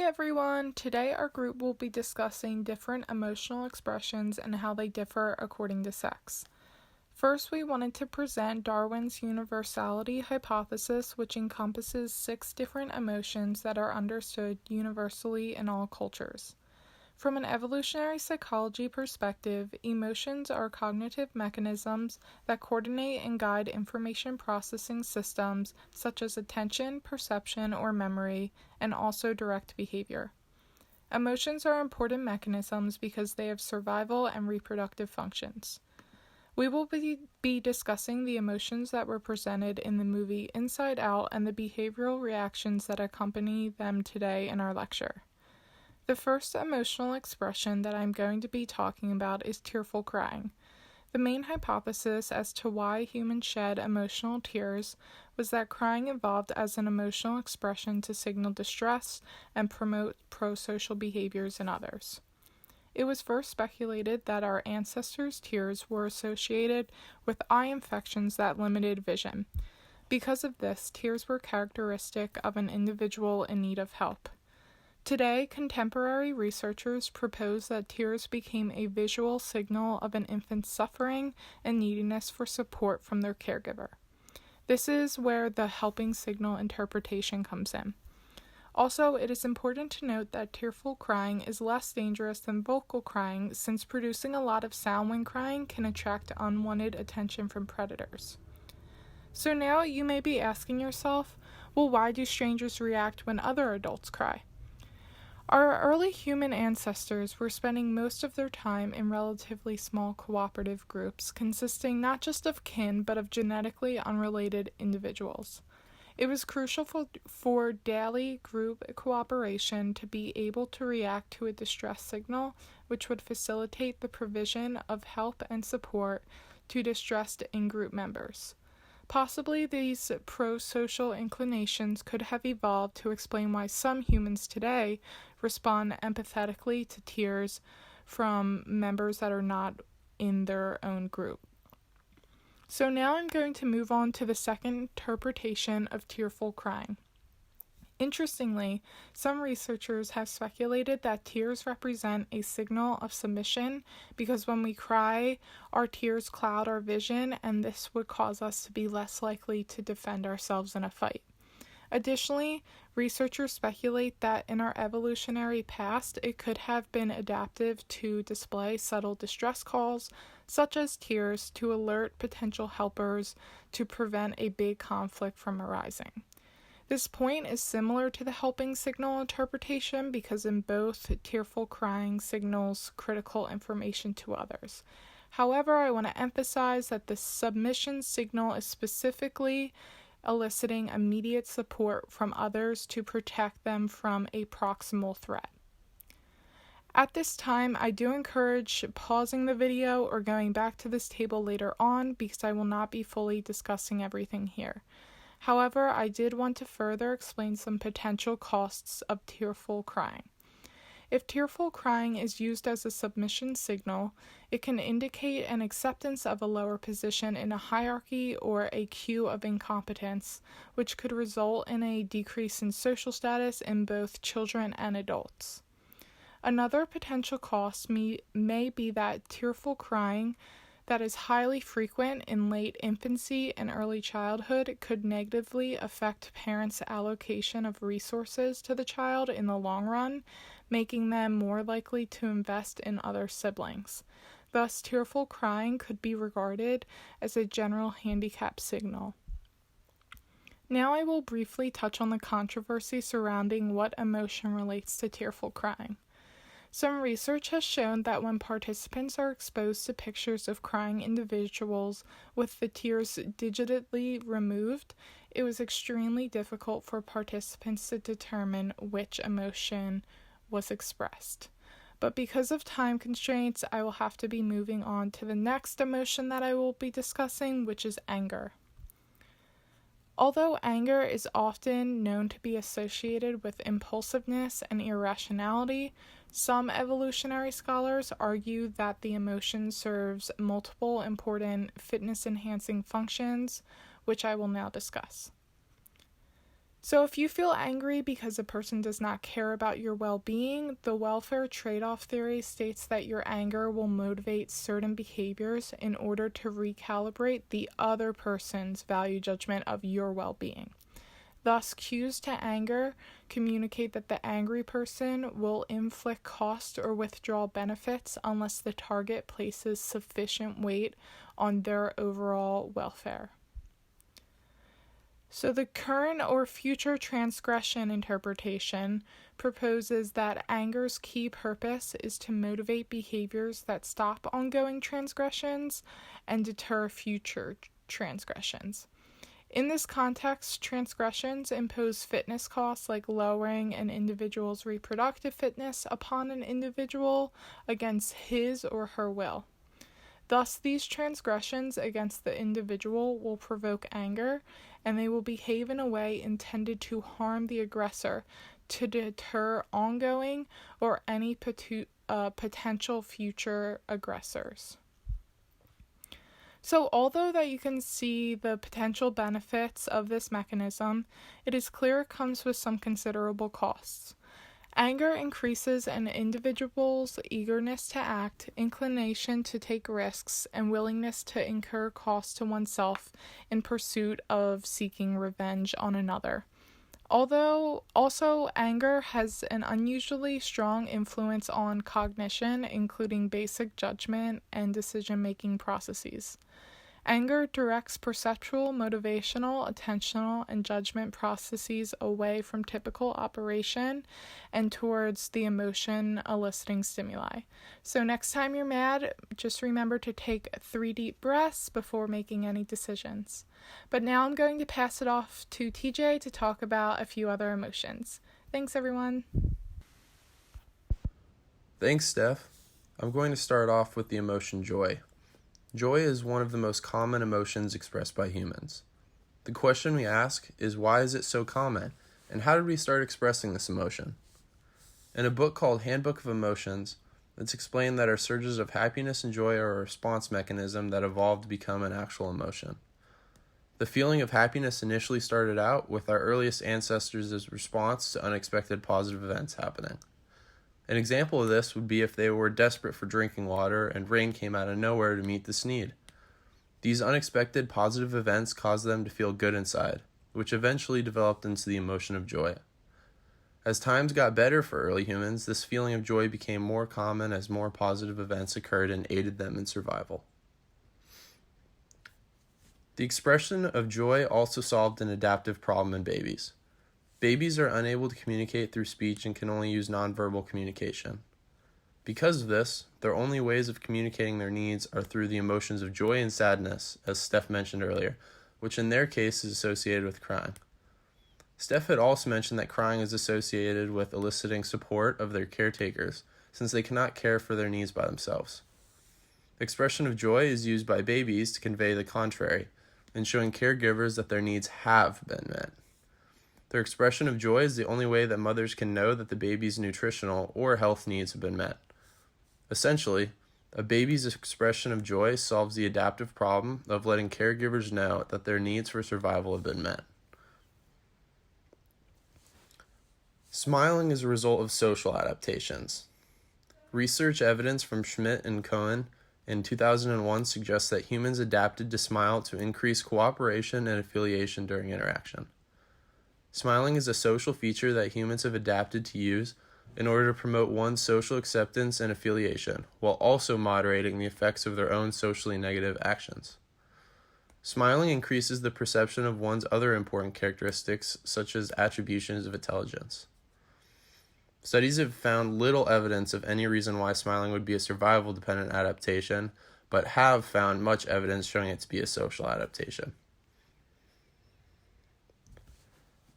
everyone! Today our group will be discussing different emotional expressions and how they differ according to sex. First, we wanted to present Darwin's universality hypothesis, which encompasses 6 different emotions that are understood universally in all cultures. From an evolutionary psychology perspective, emotions are cognitive mechanisms that coordinate and guide information processing systems such as attention, perception, or memory, and also direct behavior. Emotions are important mechanisms because they have survival and reproductive functions. We will be discussing the emotions that were presented in the movie Inside Out and the behavioral reactions that accompany them today in our lecture. The first emotional expression that I'm going to be talking about is tearful crying. The main hypothesis as to why humans shed emotional tears was that crying evolved as an emotional expression to signal distress and promote pro-social behaviors in others. It was first speculated that our ancestors' tears were associated with eye infections that limited vision. Because of this, tears were characteristic of an individual in need of help. Today, contemporary researchers propose that tears became a visual signal of an infant's suffering and neediness for support from their caregiver. This is where the helping signal interpretation comes in. Also, it is important to note that tearful crying is less dangerous than vocal crying, since producing a lot of sound when crying can attract unwanted attention from predators. So now you may be asking yourself, well, why do strangers react when other adults cry? Our early human ancestors were spending most of their time in relatively small cooperative groups, consisting not just of kin, but of genetically unrelated individuals. It was crucial for daily group cooperation to be able to react to a distress signal, which would facilitate the provision of help and support to distressed in-group members. Possibly these pro-social inclinations could have evolved to explain why some humans today respond empathetically to tears from members that are not in their own group. So now I'm going to move on to the second interpretation of tearful crying. Interestingly, some researchers have speculated that tears represent a signal of submission because when we cry, our tears cloud our vision, and this would cause us to be less likely to defend ourselves in a fight. Additionally, researchers speculate that in our evolutionary past, it could have been adaptive to display subtle distress calls, such as tears, to alert potential helpers to prevent a big conflict from arising. This point is similar to the helping signal interpretation because in both, tearful crying signals critical information to others. However, I want to emphasize that the submission signal is specifically eliciting immediate support from others to protect them from a proximal threat. At this time, I do encourage pausing the video or going back to this table later on because I will not be fully discussing everything here. However, I did want to further explain some potential costs of tearful crying. If tearful crying is used as a submission signal, it can indicate an acceptance of a lower position in a hierarchy or a queue of incompetence, which could result in a decrease in social status in both children and adults. Another potential cost may be that tearful crying that is highly frequent in late infancy and early childhood could negatively affect parents' allocation of resources to the child in the long run, making them more likely to invest in other siblings. Thus, tearful crying could be regarded as a general handicap signal. Now I will briefly touch on the controversy surrounding what emotion relates to tearful crying. Some research has shown that when participants are exposed to pictures of crying individuals with the tears digitally removed, it was extremely difficult for participants to determine which emotion was expressed. But because of time constraints, I will have to be moving on to the next emotion that I will be discussing, which is anger. Although anger is often known to be associated with impulsiveness and irrationality, some evolutionary scholars argue that the emotion serves multiple important fitness-enhancing functions, which I will now discuss. So if you feel angry because a person does not care about your well-being, the welfare trade-off theory states that your anger will motivate certain behaviors in order to recalibrate the other person's value judgment of your well-being. Thus, cues to anger communicate that the angry person will inflict cost or withdraw benefits unless the target places sufficient weight on their overall welfare. So the current or future transgression interpretation proposes that anger's key purpose is to motivate behaviors that stop ongoing transgressions and deter future transgressions. In this context, transgressions impose fitness costs like lowering an individual's reproductive fitness upon an individual against his or her will. Thus, these transgressions against the individual will provoke anger, and they will behave in a way intended to harm the aggressor to deter ongoing or any potential future aggressors. So, although that you can see the potential benefits of this mechanism, it is clear it comes with some considerable costs. Anger increases an individual's eagerness to act, inclination to take risks, and willingness to incur costs to oneself in pursuit of seeking revenge on another. Although also anger has an unusually strong influence on cognition, including basic judgment and decision-making processes. Anger directs perceptual, motivational, attentional, and judgment processes away from typical operation and towards the emotion eliciting stimuli. So next time you're mad, just remember to take 3 deep breaths before making any decisions. But now I'm going to pass it off to TJ to talk about a few other emotions. Thanks, everyone. Thanks, Steph. I'm going to start off with the emotion joy. Joy is one of the most common emotions expressed by humans. The question we ask is, why is it so common, and how did we start expressing this emotion? In a book called Handbook of Emotions, it's explained that our surges of happiness and joy are a response mechanism that evolved to become an actual emotion. The feeling of happiness initially started out with our earliest ancestors as response to unexpected positive events happening. An example of this would be if they were desperate for drinking water and rain came out of nowhere to meet this need. These unexpected positive events caused them to feel good inside, which eventually developed into the emotion of joy. As times got better for early humans, this feeling of joy became more common as more positive events occurred and aided them in survival. The expression of joy also solved an adaptive problem in babies. Babies are unable to communicate through speech and can only use nonverbal communication. Because of this, their only ways of communicating their needs are through the emotions of joy and sadness, as Steph mentioned earlier, which in their case is associated with crying. Steph had also mentioned that crying is associated with eliciting support of their caretakers, since they cannot care for their needs by themselves. The expression of joy is used by babies to convey the contrary, and showing caregivers that their needs have been met. Their expression of joy is the only way that mothers can know that the baby's nutritional or health needs have been met. Essentially, a baby's expression of joy solves the adaptive problem of letting caregivers know that their needs for survival have been met. Smiling is a result of social adaptations. Research evidence from Schmidt and Cohen in 2001 suggests that humans adapted to smile to increase cooperation and affiliation during interaction. Smiling is a social feature that humans have adapted to use in order to promote one's social acceptance and affiliation, while also moderating the effects of their own socially negative actions. Smiling increases the perception of one's other important characteristics, such as attributions of intelligence. Studies have found little evidence of any reason why smiling would be a survival-dependent adaptation, but have found much evidence showing it to be a social adaptation.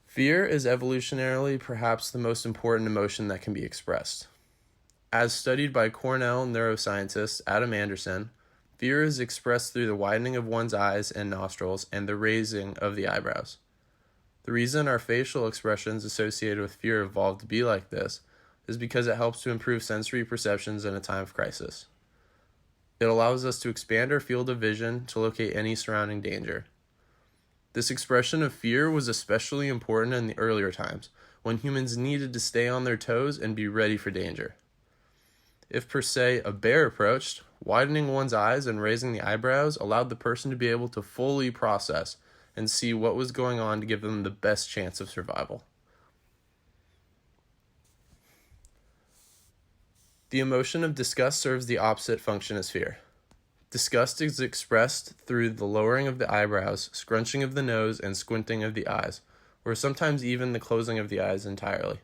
Fear is evolutionarily perhaps the most important emotion that can be expressed. As studied by Cornell neuroscientist Adam Anderson, fear is expressed through the widening of one's eyes and nostrils and the raising of the eyebrows. The reason our facial expressions associated with fear evolved to be like this is because it helps to improve sensory perceptions in a time of crisis. It allows us to expand our field of vision to locate any surrounding danger. This expression of fear was especially important in the earlier times, when humans needed to stay on their toes and be ready for danger. If, per se, a bear approached, widening one's eyes and raising the eyebrows allowed the person to be able to fully process and see what was going on to give them the best chance of survival. The emotion of disgust serves the opposite function as fear. Disgust is expressed through the lowering of the eyebrows, scrunching of the nose, and squinting of the eyes, or sometimes even the closing of the eyes entirely.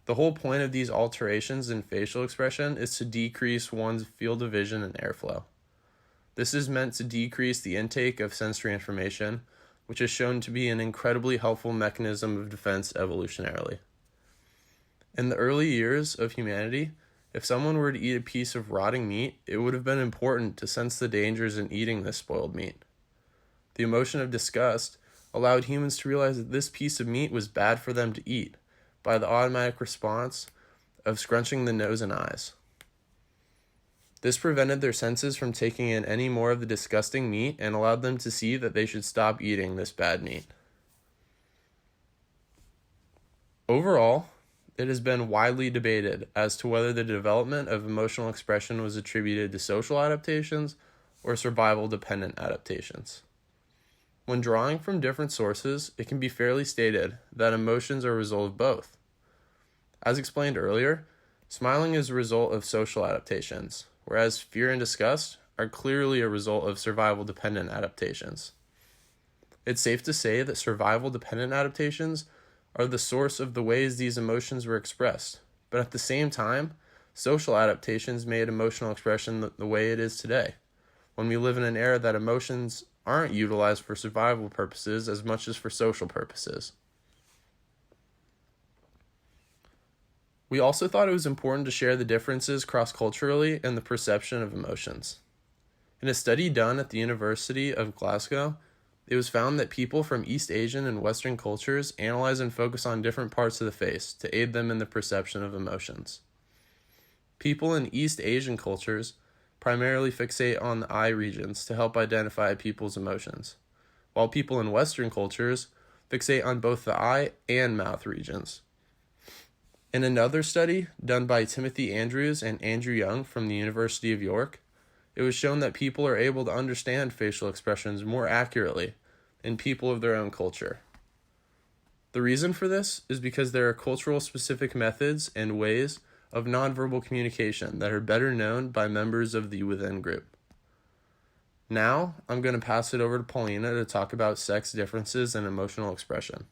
The whole point of these alterations in facial expression is to decrease one's field of vision and airflow. This is meant to decrease the intake of sensory information, which is shown to be an incredibly helpful mechanism of defense evolutionarily. In the early years of humanity, if someone were to eat a piece of rotting meat, it would have been important to sense the dangers in eating this spoiled meat. The emotion of disgust allowed humans to realize that this piece of meat was bad for them to eat, by the automatic response of scrunching the nose and eyes. This prevented their senses from taking in any more of the disgusting meat and allowed them to see that they should stop eating this bad meat. Overall, it has been widely debated as to whether the development of emotional expression was attributed to social adaptations or survival-dependent adaptations. When drawing from different sources, it can be fairly stated that emotions are a result of both. As explained earlier, smiling is a result of social adaptations, whereas fear and disgust are clearly a result of survival-dependent adaptations. It's safe to say that survival-dependent adaptations are the source of the ways these emotions were expressed, but at the same time, social adaptations made emotional expression the way it is today, when we live in an era that emotions aren't utilized for survival purposes as much as for social purposes. We also thought it was important to share the differences cross-culturally in the perception of emotions. In a study done at the University of Glasgow, it was found that people from East Asian and Western cultures analyze and focus on different parts of the face to aid them in the perception of emotions. People in East Asian cultures primarily fixate on the eye regions to help identify people's emotions, while people in Western cultures fixate on both the eye and mouth regions. In another study done by Timothy Andrews and Andrew Young from the University of York, it was shown that people are able to understand facial expressions more accurately in people of their own culture. The reason for this is because there are cultural specific methods and ways of nonverbal communication that are better known by members of the within group. Now, I'm going to pass it over to Paulina to talk about sex differences in emotional expression.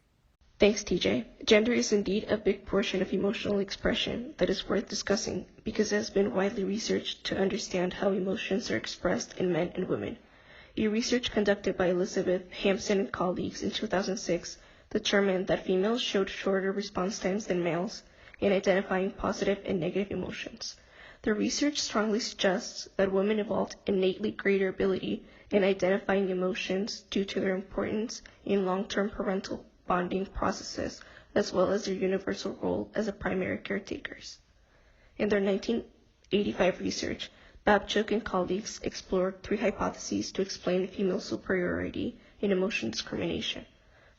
Thanks, TJ. Gender is indeed a big portion of emotional expression that is worth discussing because it has been widely researched to understand how emotions are expressed in men and women. A research conducted by Elizabeth Hampson and colleagues in 2006 determined that females showed shorter response times than males in identifying positive and negative emotions. The research strongly suggests that women evolved innately greater ability in identifying emotions due to their importance in long-term parental bonding processes, as well as their universal role as primary caretakers. In their 1985 research, Babchuk and colleagues explored 3 hypotheses to explain female superiority in emotion discrimination.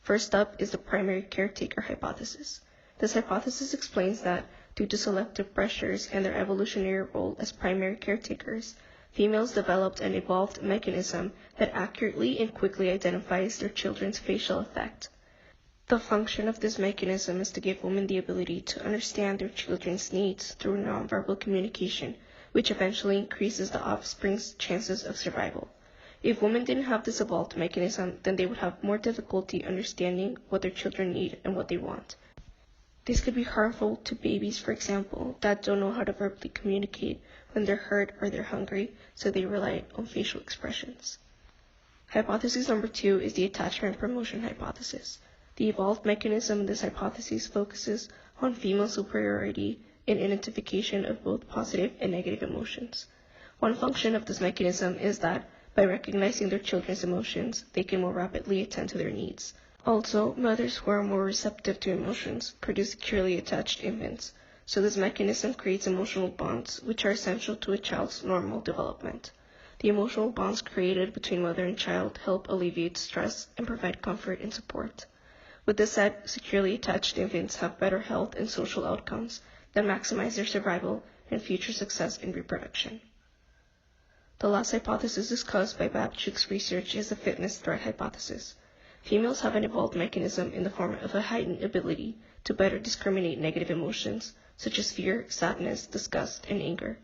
First up is the primary caretaker hypothesis. This hypothesis explains that, due to selective pressures and their evolutionary role as primary caretakers, females developed an evolved mechanism that accurately and quickly identifies their children's facial affect. The function of this mechanism is to give women the ability to understand their children's needs through nonverbal communication, which eventually increases the offspring's chances of survival. If women didn't have this evolved mechanism, then they would have more difficulty understanding what their children need and what they want. This could be harmful to babies, for example, that don't know how to verbally communicate when they're hurt or they're hungry, so they rely on facial expressions. Hypothesis number 2 is the attachment promotion hypothesis. The evolved mechanism in this hypothesis focuses on female superiority in identification of both positive and negative emotions. One function of this mechanism is that, by recognizing their children's emotions, they can more rapidly attend to their needs. Also, mothers who are more receptive to emotions produce securely attached infants, so this mechanism creates emotional bonds which are essential to a child's normal development. The emotional bonds created between mother and child help alleviate stress and provide comfort and support. With this said, securely attached infants have better health and social outcomes that maximize their survival and future success in reproduction. The last hypothesis discussed by Babchuk's research is the fitness threat hypothesis. Females have an evolved mechanism in the form of a heightened ability to better discriminate negative emotions, such as fear, sadness, disgust, and anger.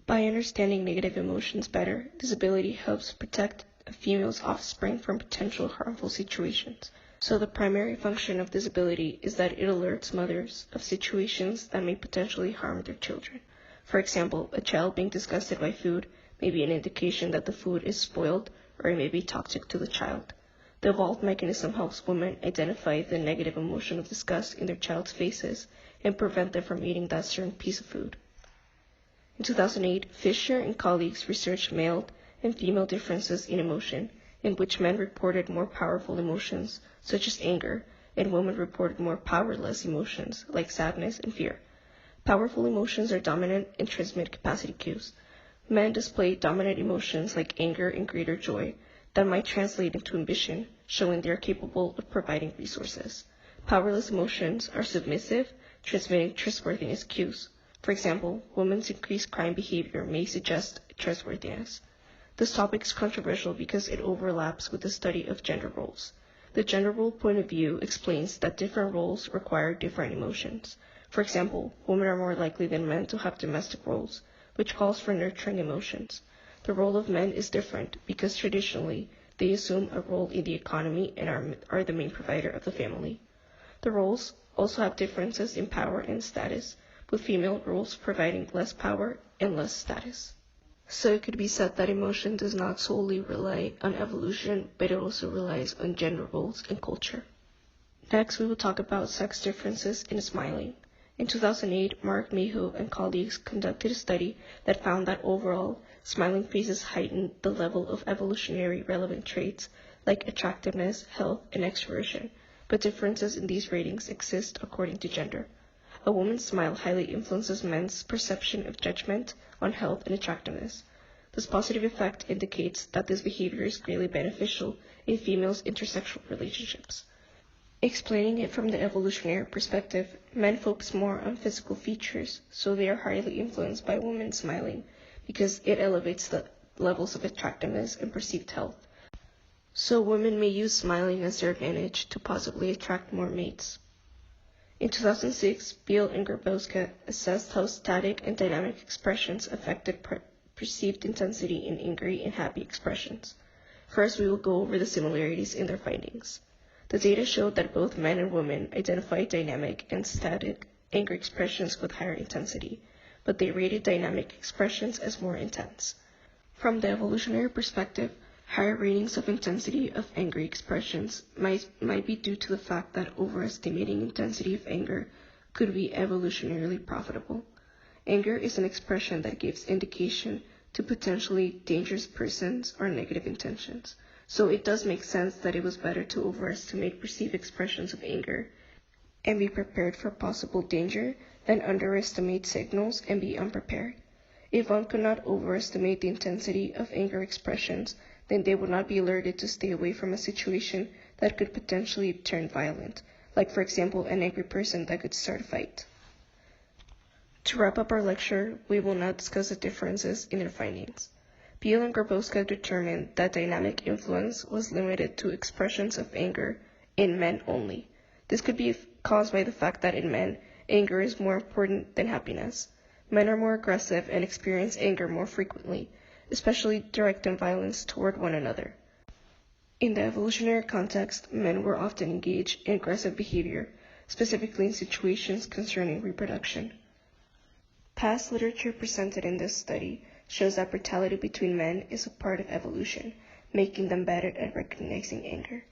By understanding negative emotions better, this ability helps protect a female's offspring from potential harmful situations. So the primary function of this ability is that it alerts mothers of situations that may potentially harm their children. For example, a child being disgusted by food may be an indication that the food is spoiled or it may be toxic to the child. The evolved mechanism helps women identify the negative emotion of disgust in their child's faces and prevent them from eating that certain piece of food. In 2008, Fisher and colleagues researched male and female differences in emotion, in which men reported more powerful emotions, such as anger, and women reported more powerless emotions, like sadness and fear. Powerful emotions are dominant and transmit capacity cues. Men display dominant emotions like anger and greater joy that might translate into ambition, showing they are capable of providing resources. Powerless emotions are submissive, transmitting trustworthiness cues. For example, women's increased crime behavior may suggest trustworthiness. This topic is controversial because it overlaps with the study of gender roles. The gender role point of view explains that different roles require different emotions. For example, women are more likely than men to have domestic roles, which calls for nurturing emotions. The role of men is different because traditionally they assume a role in the economy and are the main provider of the family. The roles also have differences in power and status, with female roles providing less power and less status. So it could be said that emotion does not solely rely on evolution, but it also relies on gender roles and culture. Next, we will talk about sex differences in smiling. In 2008, Mark Mayhew and colleagues conducted a study that found that overall, smiling faces heightened the level of evolutionary relevant traits like attractiveness, health, and extroversion, but differences in these ratings exist according to gender. A woman's smile highly influences men's perception of judgment on health and attractiveness. This positive effect indicates that this behavior is greatly beneficial in females' intersexual relationships. Explaining it from the evolutionary perspective, men focus more on physical features, so they are highly influenced by women smiling because it elevates the levels of attractiveness and perceived health. So women may use smiling as their advantage to possibly attract more mates. In 2006, Beal and Grabowska assessed how static and dynamic expressions affected perceived intensity in angry and happy expressions. First, we will go over the similarities in their findings. The data showed that both men and women identified dynamic and static anger expressions with higher intensity, but they rated dynamic expressions as more intense. From the evolutionary perspective, higher ratings of intensity of angry expressions might be due to the fact that overestimating intensity of anger could be evolutionarily profitable. Anger is an expression that gives indication to potentially dangerous persons or negative intentions. So it does make sense that it was better to overestimate perceived expressions of anger and be prepared for possible danger than underestimate signals and be unprepared. If one could not overestimate the intensity of anger expressions, then they would not be alerted to stay away from a situation that could potentially turn violent, like for example an angry person that could start a fight. To wrap up our lecture, we will now discuss the differences in their findings. Beal and Grabowska determined that dynamic influence was limited to expressions of anger in men only. This could be caused by the fact that in men, anger is more important than happiness. Men are more aggressive and experience anger more frequently, especially directing violence toward one another. In the evolutionary context, men were often engaged in aggressive behavior, specifically in situations concerning reproduction. Past literature presented in this study shows that brutality between men is a part of evolution, making them better at recognizing anger.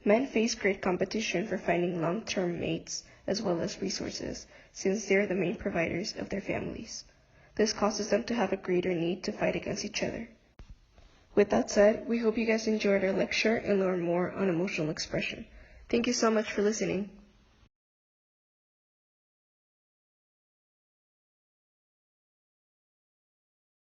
Men face great competition for finding long-term mates as well as resources, since they are the main providers of their families. This causes them to have a greater need to fight against each other. With that said, we hope you guys enjoyed our lecture and learned more on emotional expression. Thank you so much for listening.